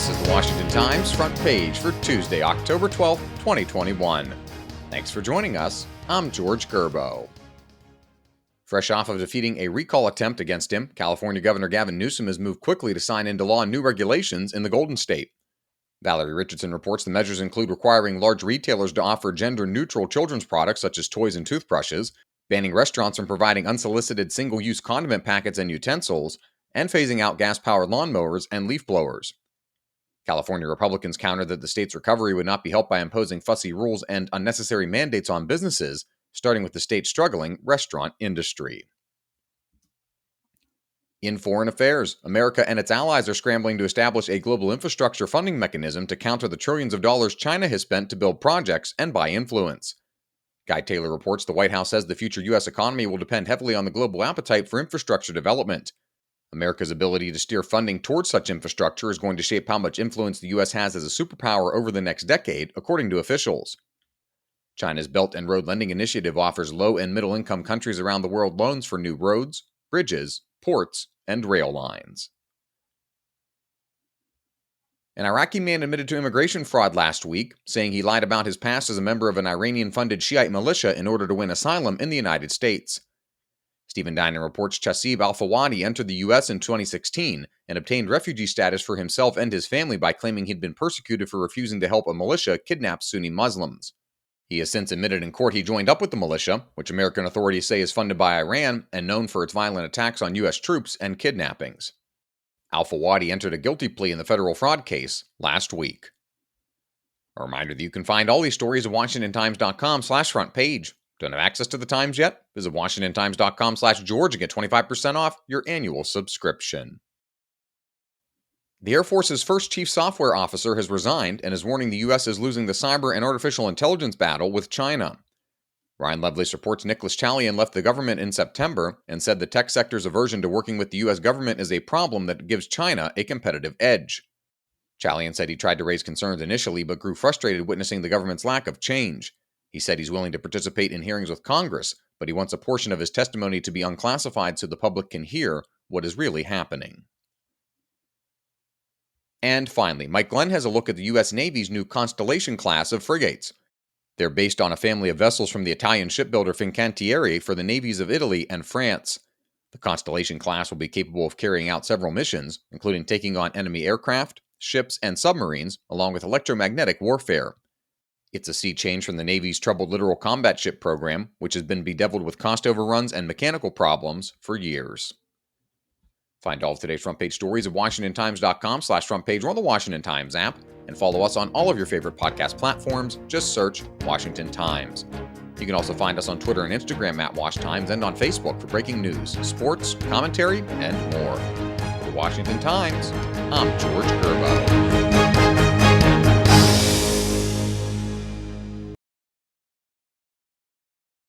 This is the Washington Times front page for Tuesday, October 12th, 2021. Thanks for joining us. I'm George Gerbo. Fresh off of defeating a recall attempt against him, California Governor Gavin Newsom has moved quickly to sign into law new regulations in the Golden State. Valerie Richardson reports the measures include requiring large retailers to offer gender-neutral children's products such as toys and toothbrushes, banning restaurants from providing unsolicited single-use condiment packets and utensils, and phasing out gas-powered lawnmowers and leaf blowers. California Republicans countered that the state's recovery would not be helped by imposing fussy rules and unnecessary mandates on businesses, starting with the state's struggling restaurant industry. In foreign affairs, America and its allies are scrambling to establish a global infrastructure funding mechanism to counter the trillions of dollars China has spent to build projects and buy influence. Guy Taylor reports the White House says the future U.S. economy will depend heavily on the global appetite for infrastructure development. America's ability to steer funding towards such infrastructure is going to shape how much influence the U.S. has as a superpower over the next decade, according to officials. China's Belt and Road Lending Initiative offers low- and middle-income countries around the world loans for new roads, bridges, ports, and rail lines. An Iraqi man admitted to immigration fraud last week, saying he lied about his past as a member of an Iranian-funded Shiite militia in order to win asylum in the United States. Stephen Dinan reports Chasib Al-Fawadi entered the U.S. in 2016 and obtained refugee status for himself and his family by claiming he'd been persecuted for refusing to help a militia kidnap Sunni Muslims. He has since admitted in court he joined up with the militia, which American authorities say is funded by Iran and known for its violent attacks on U.S. troops and kidnappings. Al-Fawadi entered a guilty plea in the federal fraud case last week. A reminder that you can find all these stories at WashingtonTimes.com/front page. Don't have access to the Times yet? Visit WashingtonTimes.com/George and get 25% off your annual subscription. The Air Force's first chief software officer has resigned and is warning the U.S. is losing the cyber and artificial intelligence battle with China. Ryan Lovelace reports Nicholas Chalian left the government in September and said the tech sector's aversion to working with the U.S. government is a problem that gives China a competitive edge. Chalian said he tried to raise concerns initially but grew frustrated witnessing the government's lack of change. He said he's willing to participate in hearings with Congress, but he wants a portion of his testimony to be unclassified so the public can hear what is really happening. And finally, Mike Glenn has a look at the U.S. Navy's new Constellation class of frigates. They're based on a family of vessels from the Italian shipbuilder Fincantieri for the navies of Italy and France. The Constellation class will be capable of carrying out several missions, including taking on enemy aircraft, ships, and submarines, along with electromagnetic warfare. It's a sea change from the Navy's troubled littoral combat ship program, which has been bedeviled with cost overruns and mechanical problems for years. Find all of today's front page stories at WashingtonTimes.com/front page or on the Washington Times app, and follow us on all of your favorite podcast platforms. Just search Washington Times. You can also find us on Twitter and Instagram at WashTimes and on Facebook for breaking news, sports, commentary, and more. For the Washington Times, I'm George Gerbo.